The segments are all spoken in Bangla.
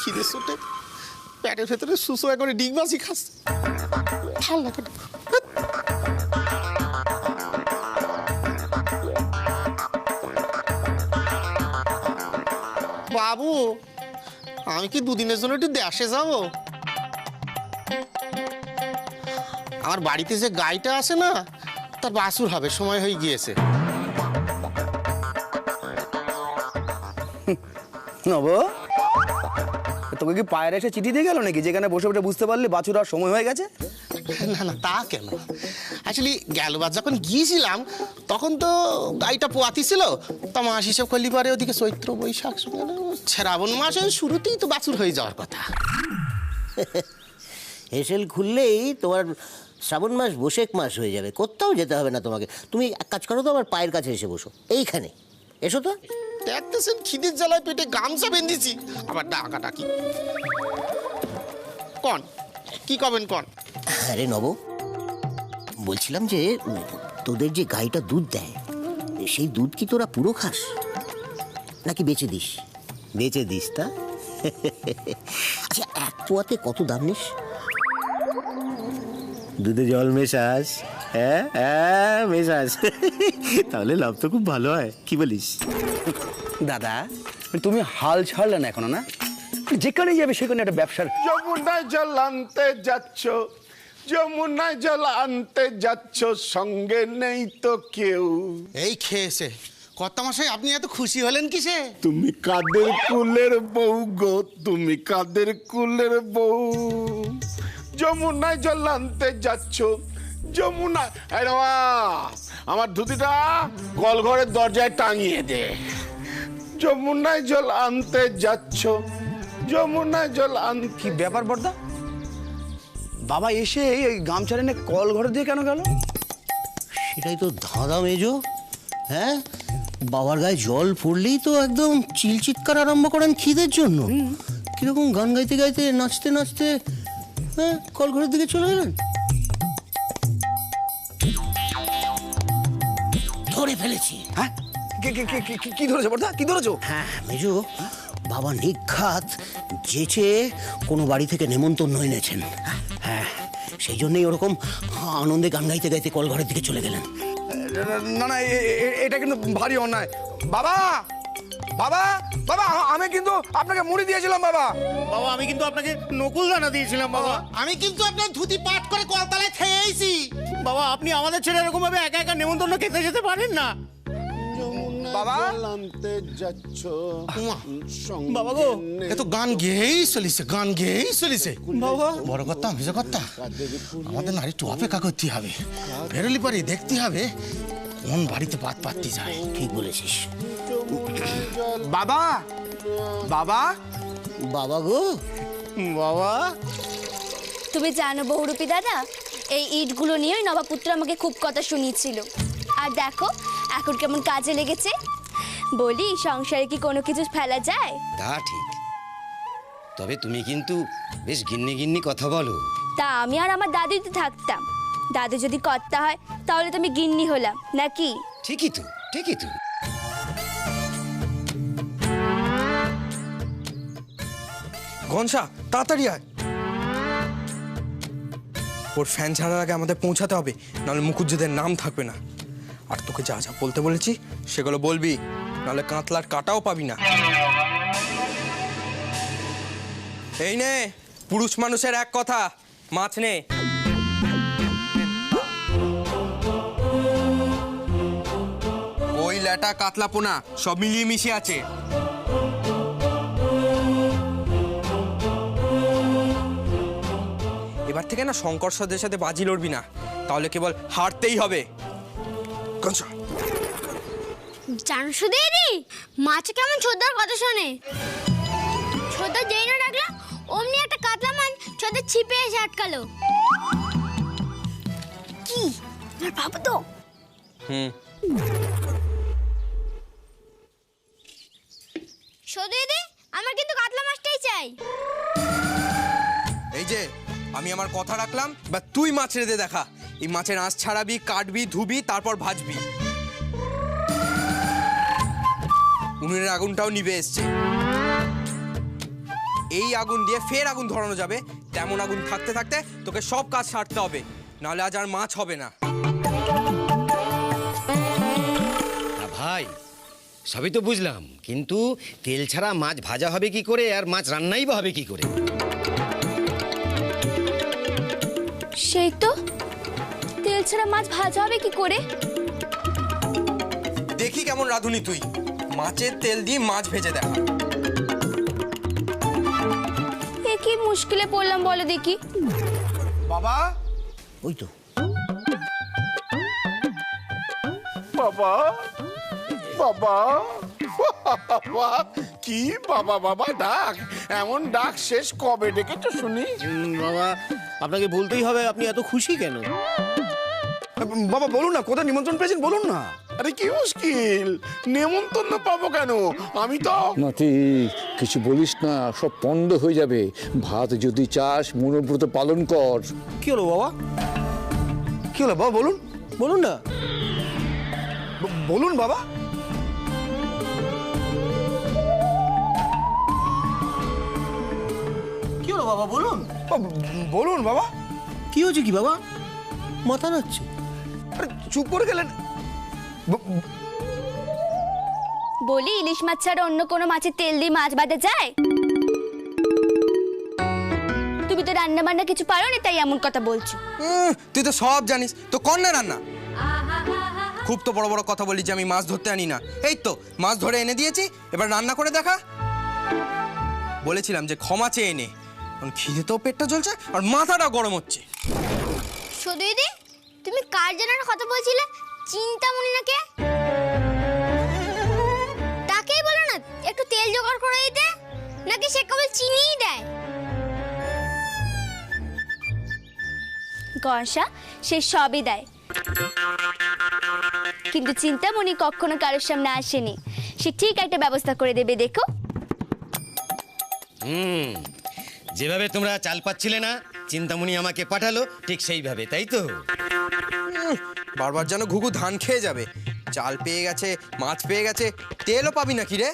খিদে চোটে পেটের ভেতরে সুসো করে ডিগবাজি খাচ্ছে। ভাল লাগে না। বাবু, আমি কি দুদিনের জন্য একটু দেশে যাব? আমার বাড়িতে যে গাইটা আছে না, তার বাছুর হবে, সময় হয়ে গিয়েছে। নব, তোকে কি পায়ের এসে চিঠি দিয়ে গেল নাকি, যেখানে বসে বসে বুঝতে পারলি বাছুর আর সময় হয়ে গেছে? না না, তা কেন? অ্যাকচুয়ালি গেলবার যখন গিয়েছিলাম তখন তো গাইটা পোয়াতি ছিল, তা মাস হিসেব করলি পারে ওদিকে চৈত্র বৈশাখ শ্রাবণ মাসের শুরুতেই তো বাছুর হয়ে যাওয়ার কথা। হেসেল খুললেই তোমার শ্রাবণ মাস বৈশাখ মাস হয়ে যাবে, কোথাও যেতে হবে না তোমাকে। তুমি এক কাজ করো তো, আমার পায়ের কাছে এসে বসো, এইখানে এসো তো। দেখতেছেন খিদের জ্বালায় পেটে গামছা বেঁধেছি, আবার ডাকাডাকি। কন কি কবেন কন? আরে নব, বলছিলাম যে তোদের যে গাইটা দুধ দেয়, সেই দুধ কি তোরা পুরো খাস নাকি বেচে দিস? বেচে দিস তা? আচ্ছা, এক পোয়াতে কত দাম নিস? দুধে জল মেশাস? হ্যাঁ হ্যাঁ মেশাস, তাহলে লাভ তো খুব ভালো হয়, কি বলিস? দাদা, তুমি হাল ছাড়লে না এখনো, না? যেখানে যাবে সেখানে একটা ব্যবসার। যমুনায় জল আনতে যাচ্ছ, যমুনায় জল আনতে যাচ্ছ, সঙ্গে নেই তো কেউ। এই খেয়েছে কত মাসায় আপনি এত খুশি হলেন কিসে? তুমি কাদের কুলের বউ গো, তুমি কাদের কুলের বউ? যমুনায় জল আনতে যাচ্ছ, যমুনায়। এই বাবা, আমার ধুতিটা কল ঘরের দরজায় টাঙিয়ে দে। যমুনায় জল আনতে যাচ্ছ, যমুনায় জল আনতে। কি ব্যাপার বড়দা, বাবা এসে এই গামছা টেনে কল ঘরে দিয়ে কেন গেল? সেটাই তো ধাঁধা মেজো। হ্যাঁ, বাবার গায়ে জল পড়লেই তো একদম চিলচিৎকার আরম্ভ করেন খিদের জন্য। কিরকম গান গাইতে গাইতে নাচতে নাচতে হ্যাঁ কলঘরের দিকে চলে গেলেন। ধরে ফেলেছি। হ্যাঁ, কি ধরেছো বড়দা, কি ধরেছো? হ্যাঁ মেজো, বাবা নিঘাত যেচে কোনো বাড়ি থেকে নেমন্তন্ন এনেছেন। হ্যাঁ, সেই জন্যই ওরকম আনন্দে গান গাইতে গাইতে কলঘরের দিকে চলে গেলেন। না না, এটা কিন্তু ভারী অন্যায়। বাবা, বাবা, বাবা, আমি কিন্তু আপনাকে মুড়ি দিয়েছিলাম বাবা। বাবা, আমি কিন্তু আপনাকে নকুল দানা দিয়েছিলাম বাবা। আমি কিন্তু আপনার ধুতি পাট করে কলতলায় খেয়েছি। বাবা, আপনি আমাদের ছেড়ে এরকম ভাবে একা একা নেমন্তন্ন খেতে যেতে পারেন না। বাবা, আনতে যাচ্ছ, বাবা গো, এ তো গান গেয়েই চলিছে, গান গেয়েই চলিছে। বাবা, বড় কথা মেজো কথা, আমাদের নারী একটু অপেক্ষা করতে হবে। বেরোলি পরে দেখতে হবে কোন বাড়িতে পাত পাততে যায়। ঠিক বলেছিস বাবা, বাবা, বাবা গো। বাবা। তুমি জানো বহুরূপী দাদা, এই ইটগুলো নিয়েই নবাবপুত্র আমাকে খুব কথা শুনিয়েছিল। আর দেখো এখন কেমন কাজে লেগেছে। বলি, সংসারে কি কোনো কিছু ফেলা যায়? তা ঠিক, তবে তুমি কিন্তু বেশ গিন্নি গিন্নি কথা বলো। তা আমি আর আমার দাদুতে থাকতাম, দাদু যদি কর্তা হয় তাহলে তুমি গিন্নি হলাম নাকি? ঠিকই তো, ঠিকই তো। ঘনশা, তাড়াতাড়ি আয়। ওর ফ্যান ছাড়ার আগে আমাদের পৌঁছাতে হবে, নাহলে মুখুজ্জেদের নাম থাকবে না। আর তোকে যা যা বলতে বলেছি সেগুলো বলবি, নাহলে কাঁতলার কাটাও পাবি না। এই নে, পুরুষ মানুষের এক কথা, মাছ নে। ওই ল্যাটা কাতলা পোনা সব মিলিয়ে মিশিয়ে আছে। এবার থেকে না শঙ্করসাদের সাথে বাজি লড়বি না, তাহলে কেবল হারতেই হবে। জানো সুদিদি, মাছ কেমন ছোদ্দার কথা শোনে। ছোদ্দার যেই না ডাকলো, অমনি একটা কাতলা মাছ ছোদ্দার ছিপে এসে আটকালো। কি আমার বাবু তো। সুদিদি, আমার কিন্তু কাতলা মাছটাই চাই। এই যে আমি আমার কথা রাখলাম, বা তুই মাছ রেঁধে দেখা। এই মাছের আঁশ ছাড়াবি, কাটবি, ধুবি, তারপর ভাজবি। উনুনের আগুনটাও নিভে এসছে। এই আগুন দিয়ে ফের আগুন ধরানো যাবে, তেমন আগুন থাকতে থাকতে তোকে সব কাজ সারতে হবে, নাহলে আজ আর মাছ হবে না। না ভাই, সবই তো বুঝলাম, কিন্তু তেল ছাড়া মাছ ভাজা হবে কি করে আর মাছ রান্নাই বা হবে কি করে? সেই তো, তেল ছাড়া মাছ ভাজা হবে কি করে? দেখি কেমন রাঁধুনি তুই, মাছের তেল দিয়ে মাছ ভেজে দেখা। এ কি মুশকিলে পড়লাম বলো দেখি। বাবা, ওই তো বাবা বাবা বাবা, কি বাবা বাবা ডাক, এমন ডাক শেষ কবে ডেকেছো শুনি? বাবা, আপনাকে বলতেই হবে, আপনি এত খুশি কেন? বাবা বলুন না, কোথায় নিমন্ত্রণ পেয়েছেন বলুন না। আরে কি মুশকিল, নেমন্তন্ন পাবো কেন? আমি তো নাতি, কিছু বলিস না, সব পণ্ড হয়ে যাবে। ভাত যদি চাস মনোব্রত পালন কর। কি হলো বাবা? কি হলো বাবা বলুন? বলুন না। বলুন বাবা। কি হলো বাবা বলুন? বলুন বাবা। কি হয়েছে কি বাবা? মাথা নাচ্ছে। আরে চুপ করে গেলেন। বলি, ইলিশ মাছ ছাড়া অন্য কোনো মাছের তেল দিয়ে মাছ ভাজা যায়? তুমি তো রান্না বান্না কিছু পারো না, তাই এমন কথা বলছো। তুই তো সব জানিস, তো কর না রান্না। খুব তো বড় বড় কথা বলি যে আমি মাছ ধরতে আনি না। এই তো মাছ ধরে এনে দিয়েছি, এবার রান্না করে দেখা। বলেছিলাম যে ক্ষমা চেয়ে এনে, কারণ খিদেতেও পেটটা জ্বলছে আর মাথাটা গরম হচ্ছে। শুধু দিদি, তুমি কার জন্য কথা বলছিলে? চিন্তামণি না কে? তাকেই বলো না একটু তেল জোগাড় করে দিতে, নাকি সে কেবল চিনিই দেয়? গয়সা সে সবই দেয়, কিন্তু চিন্তামণি কখনো কারোর সামনে আসেনি। সে ঠিক একটা ব্যবস্থা করে দেবে, দেখো। যেভাবে তোমরা চাল পাচ্ছিলে না, চিন্তামণি আমাকে পাঠালো ঠিক সেইভাবে, তাই তো? বারবার যেন ঘুঘু ধান খেয়ে যাবে। চাল পেয়ে গেছে, মাছ পেয়ে গেছে, তেলও পাবি নাকি রে?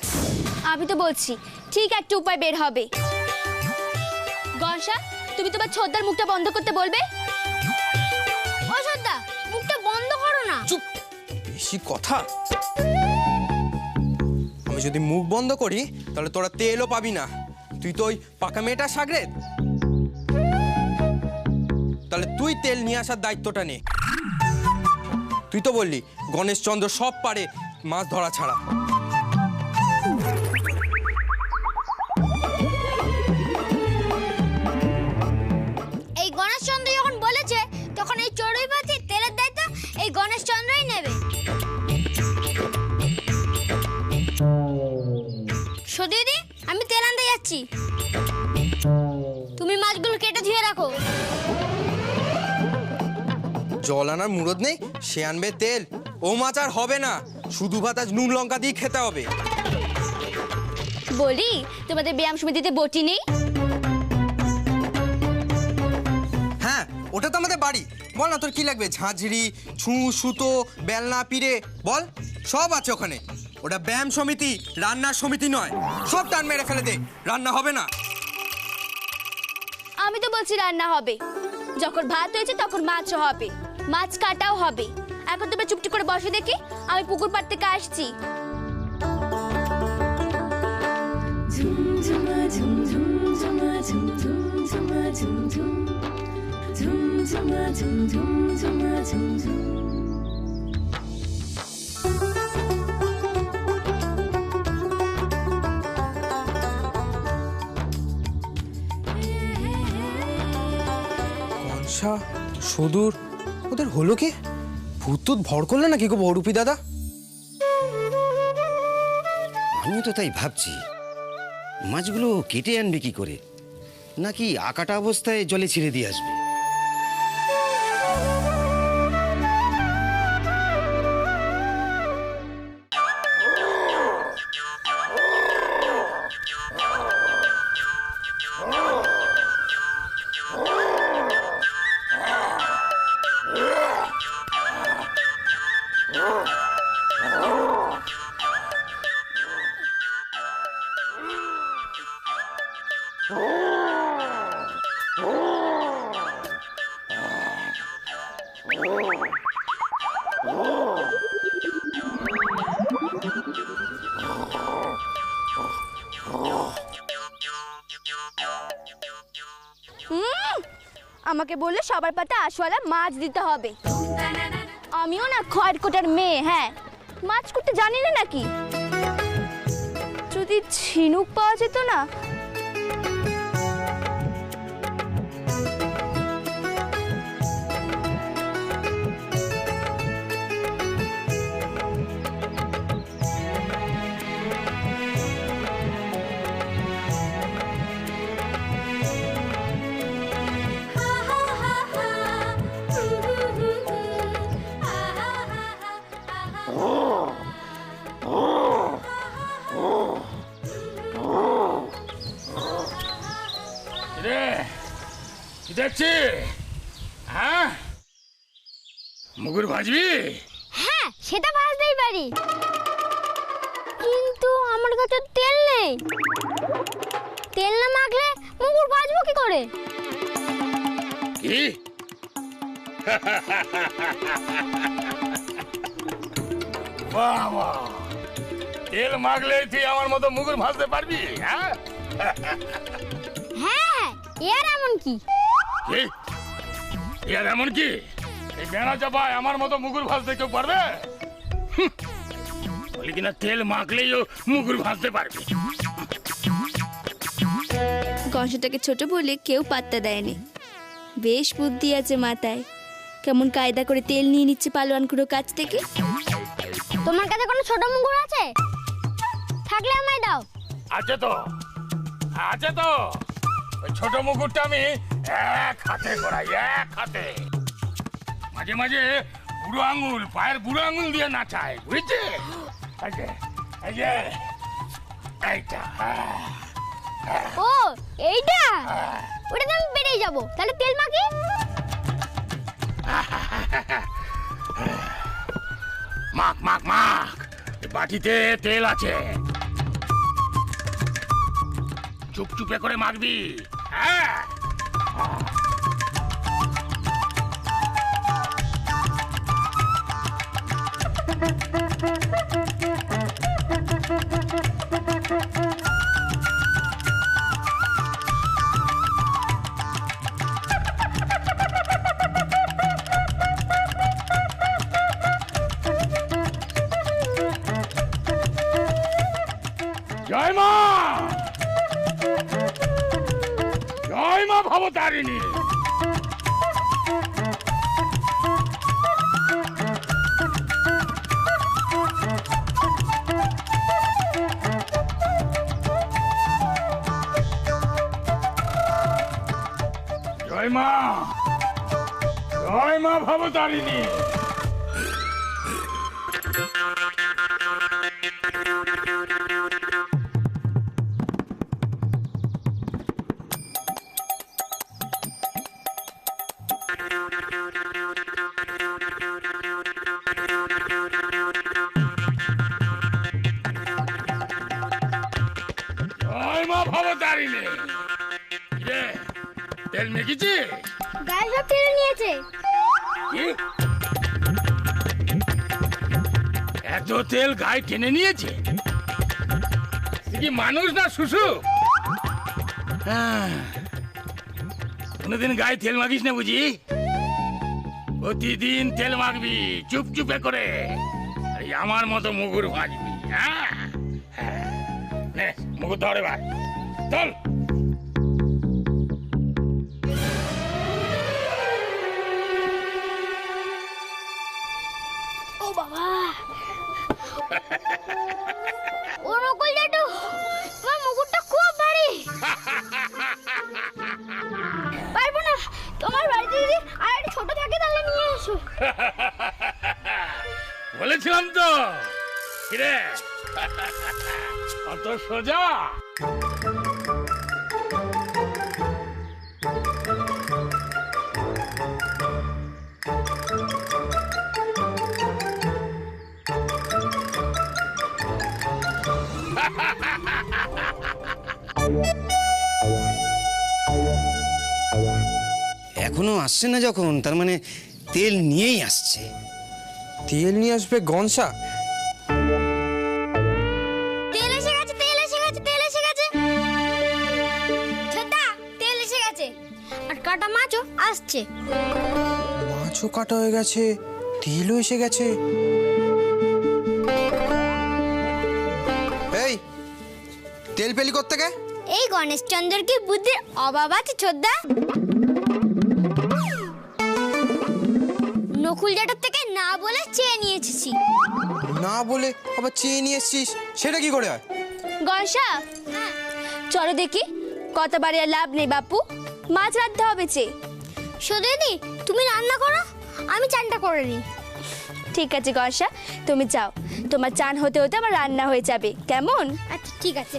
আমি তো বলছি ঠিক একটা উপায় বের হবে। গয়সা, তুমি তোমার ছোটদার মুখটা বন্ধ করতে বলবে? ও সর্দা, মুখটা বন্ধ করো না। চুপ, বেশি কথা। আমি যদি মুখ বন্ধ করি তাহলে তোরা তেলও পাবি না। তুই তো ওই পাকা মেয়েটার সাগরেদ, তাহলে তুই তেল নিয়ে আসার দায়িত্বটা নে। তুই তো বললি গণেশচন্দ্র সব পারে মাছ ধরা ছাড়া। এই গণেশচন্দ্র যখন বলেছে, তখন এই চড়ুই পাখির তেলের দায়িত্ব এই গণেশচন্দ্রই নেবে। শুধু দিদি, আমি তেল আনতে যাচ্ছি, তুমি মাছগুলো কেটে ধুয়ে রাখো। জল আনার মুরদ নেই, সে আনবে তেল। ও মাছ আর হবে না, শুধু ভাত আজ নুন লঙ্কা দিয়ে খেতে হবে। বলি, তোমাদের ব্যায়াম সমিতিতে বটি নেই? হ্যাঁ, ওটা তো আমাদের বাড়ি। বল না তোর কি লাগবে? ঝাঁঝরি, সুতো, বেলনা, পিড়ে, বল, সব আছে ওখানে। ওটা ব্যায়াম সমিতি, রান্নার সমিতি নয়। সব টান মেরে ফেলে দে, রান্না হবে না। আমি তো বলছি রান্না হবে। যখন ভাত হয়েছে তখন মাছও হবে, মাছ কাটাও হবে। এখন তুমি চুপটি করে বসে দেখি, আমি পুকুর পাড় থেকে আসছি। কনসা, সুদূর, ওদের হলো কি? ভূত ভর করলে নাকি গো বড়ুপি দাদা? আমিও তো তাই ভাবছি, মাছগুলো কেটে আনবে কি করে, নাকি আকাটা অবস্থায় জলে ছেড়ে দিয়ে আসবে? আমাকে বললে সবার পাতে আশওয়ালা মাছ দিতে হবে। আমিও না খড়কোটার মেয়ে, হ্যাঁ মাছ করতে জানি না নাকি? যদি ঝিনুক পাওয়া যেত না। দেখছি হ্যাঁ মুগুর ভাজবি? হ্যাঁ সেটা ভাজতেই পারি, কিন্তু আমার কাছে তেল নেই। তেল না মাখলে মুগুর ভাজবো কি করে? কি বাহ বাহ, তেল মাখলে তুই আমার মতো মুগুর ভাজতে পারবি? হ্যাঁ হ্যাঁ এর এমন কি? কি এর এমন কি? এই বেড়া চাপায় আমার মতো মুগুর ভাজতে কেউ পারবে? বলি কিনা তেল মাখলেই ও মুগুর ভাজতে পারবি। কংসটাকে ছোট বলে কেউ পাত্তা দেয়নি। বেশ বুদ্ধি আছে মাথায়, কেমন কায়দা করে তেল নিয়ে নিচ্ছে পালোয়ানগুলোর কাছ থেকে। তোমার কাছে কোনো ছোট মুগুর আছে? থাকলে আমায় দাও। আছে তো, আছে তো। ওই ছোট মুকুটটা আমি এক হাতে করাই, এক হাতে। মাঝে মাঝে বুড়ো আঙুল, পায়ের বুড়ো আঙুল দিয়ে নাচাই, বুঝছে? এই যে এইটা, ও এইটা, ওটাতে আমি পেরে যাব। তাহলে তেল মাখি। মাখ মাখ মাখ, বাটিতে তেল আছে, চুপচুপে করে মাখবি। হ্যাঁ জয় মা, জয় মা ভবতারিণী। জয় মা, জয় মা ভবতারিণী। জয় মা ভবতারিণী। রে তেল মেখেছি? গায়ে সব টেনে নিয়েছে। কি? এত তেল গায়ে টেনে নিয়েছে? তুই কি মানুষ না শুশু? কোনোদিন গায়ে তেল মাখিস না বুঝি? প্রতিদিন তেল মাখবি চুপচুপে করে, এই আমার মতো মুগুর ভাজবি। হ্যাঁ নে মুগুর ধরে ভাই, চল। ও বাবা, ও নকল জাদু, তোমার মুকুটটা খুব ভারী। পারবো না। তোমার বাড়িতে যদি আর একটা ছোট থাকে তাহলে নিয়ে এসো। বলেছিলাম তো। কিরে অত সোজা? এখনো আসছে না যখন, তার মানে তেল নিয়েই আসছে। তেল নিয়ে আসবে গনসা? তেল এসে গেছে, তেল এসে গেছে, তেল এসে গেছে। ছোটদা, তেল এসে গেছে। আর কাটা মাছও আসছে। মাছও কাটা হয়ে গেছে, তেলও এসে গেছে। এই তেল পেলি কোত্থেকে? এই গণেশ চন্দ্রের কি বুদ্ধির অভাব আছে ছোটদা? নকুল জেঠার থেকে না বলে চেয়ে নিয়ে এসেছি। না বলে আবার চেয়ে নিয়ে এসছিস, সেটা কি করে হয়? গনসা, চলো দেখি, কতবারে আর লাভ নেই বাপু, মাছ রাঁধতে হবে চে। দিদি, তুমি রান্না করো, আমি চানটা করে নিই। ঠিক আছে গনসা, তুমি যাও, তোমার চান হতে হতে আমার রান্না হয়ে যাবে, কেমন? আচ্ছা ঠিক আছে।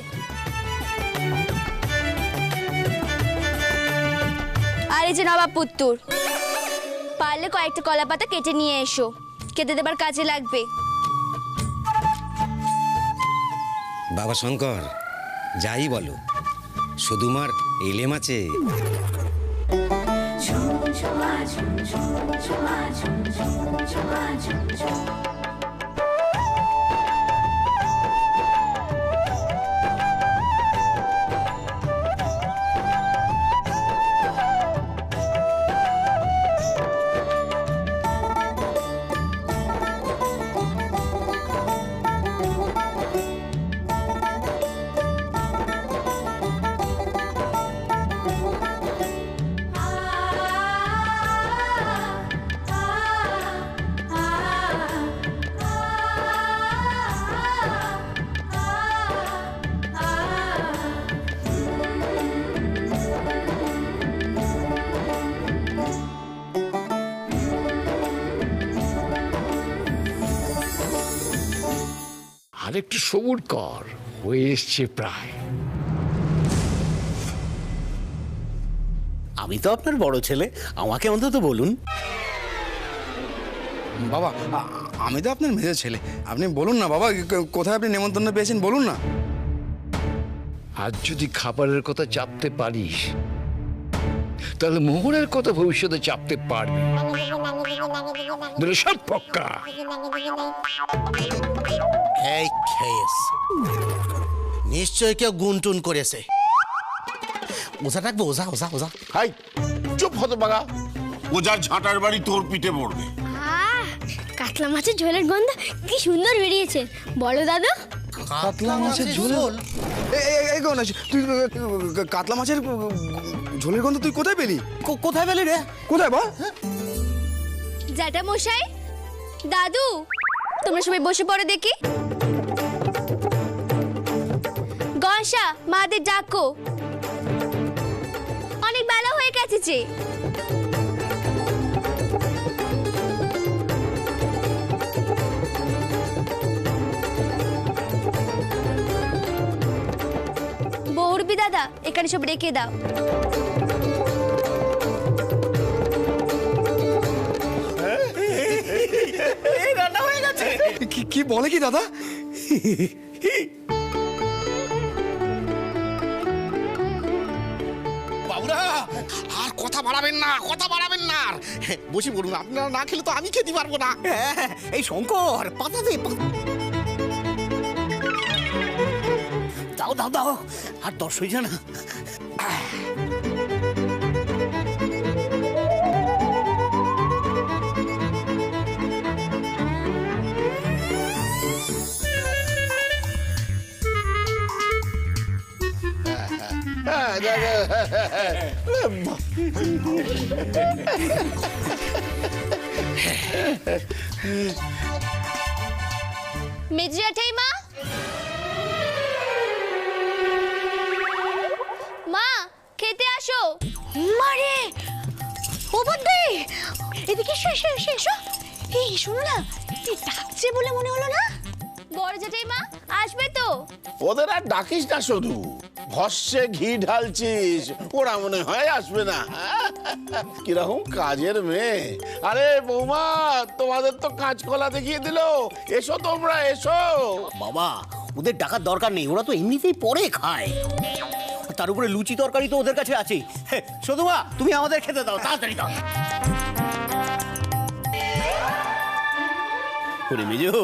আর এই যে নবাব পুত্তুর, পারলে কয়েকটা কলা পাতা কেটে নিয়ে এসো, কেটে দেবার কাজে লাগবে। বাবা শঙ্কর, যাই বলো, শুধু মার এলে মাছে। আর একটু সবুর কর, হয়ে এসছে প্রায়। আমি তো আপনার বড় ছেলে, আমাকে অন্তত বলুন। বাবা, আমি তো আপনার মেজো ছেলে, আপনি বলুন না বাবা, কোথায় আপনি নেমন্তন্ন পেয়েছেন বলুন না। আজ যদি খাবারের কথা চাপতে পারিস, তাহলে মোহরের কথা ভবিষ্যতে চাপতে পারবি। সব পক্কা। এই খেয়েস, নিশ্চয় কেউ গুনটুন করেছে। ওঝা ডাকবো, ওঝা ওঝা ওঝা। হাই, চুপ হতো বাগা, ওজার ঝাঁটার বাড়ি তোর পিঠে পড়বে। কাতলা মাছের ঝোলের গন্ধ কি সুন্দর বেরিয়েছে, বলো দাদু। কাতলা মাছের ঝোল? এই গণেশ, তুই কাতলা মাছের ঝোলের গন্ধ তুই কোথায় পেলি? কোথায় পেলি রে? কোথায় বল? জ্যাঠা মশাই, দাদু, তোমরা সবাই বসে পড়ো দেখি। গনসা, মাদের ডাকো, অনেক বেলা হয়ে গেছে যে। বৌরবি দাদা, এখানে সব রেখে দাও। রান্না হয়ে গেছে। কি বলে কি দাদা? বাবুরা, আর কথা বাড়াবেন না, কথা বাড়াবেন না। বসে পড়ুন, আপনারা না খেলে তো আমি খেতে পারবো না। এই শঙ্কর, পাতা দে। দাও দাও দাও, আর দর্শ হয়ে না। মেজো জ্যাঠাই মা, মা খেতে আসো। মারে, ও বদ্দি, এদিকে এসো এসো এসো এসো। এই শোনো না, এই ডাকছে বলে মনে হলো না? বড় জ্যাঠাই মা আসবে তো? ওদের আর ডাকিস না, শুধু ভস্যে ঘি ঢালছিস, ওরা মনে হয় আসবে না। কিরকম কাজের মেয়ে। আরে বৌমা, তোমাদের তো কাঁচকলা দেখিয়ে দিল, এসো তোমরা এসো। বাবা, ওদের ডাকার দরকার নেই, ওরা তো এমনিতেই পরে খায়। তার উপরে লুচি তরকারি তো ওদের কাছে আছেই। সদুমা, তুমি আমাদের খেতে দাও, তাড়াতাড়ি দাও। ওরে মেজো,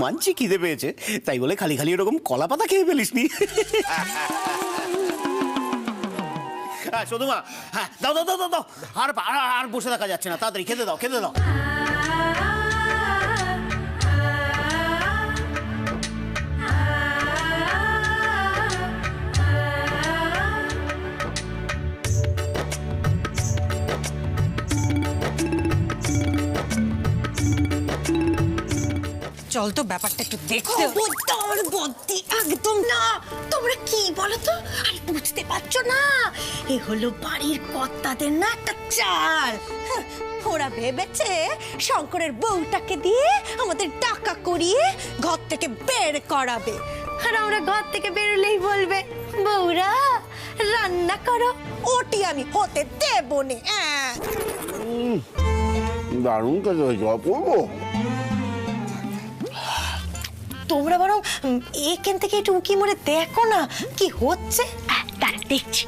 মানছি খিদে পেয়েছে, তাই বলে খালি খালি এরকম কলা পাতা খেয়ে ফেলিসনি। সদুমা, হ্যাঁ দাও দাও দাও দাও, আর বসে থাকা যাচ্ছে না, তাড়াতাড়ি খেতে দাও, খেতে দাও। চল তো ব্যাপারটা একটু দেখতে। খবরদার বদ্দি, একদম না। তোমরা কি বলো তো? আরে বুঝতে পারছো না, এ হলো বাড়ির কর্তাদের না একটা চাল। হ্যাঁ, ওরা ভেবেছে শঙ্করের বউটাকে দিয়ে আমাদের টাকা করিয়ে ঘর থেকে বের করাবে, আর আমরা ঘর থেকে বেরোলেই বলবে বউরা রান্না করো। ওটি আমি হতে দেব না। দারুণ কাজ হয়েছে, করবো। তোমরা বরং এখান থেকে একটু উকি মরে দেখো না কি হচ্ছে। তারা দেখছি।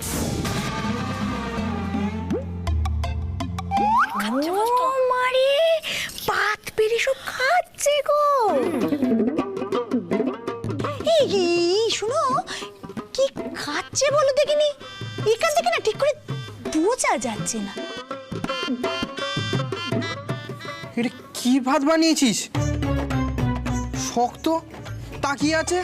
মারে পাত পেরে সব খাচ্ছে গো। এই শুনো, কি খাচ্ছে বলো দেখিনি? এখান থেকে না ঠিক করে বোঝা যাচ্ছে না। এটা কি ভাত বানিয়েছিস? শক্ত তাকিয়ে আছে।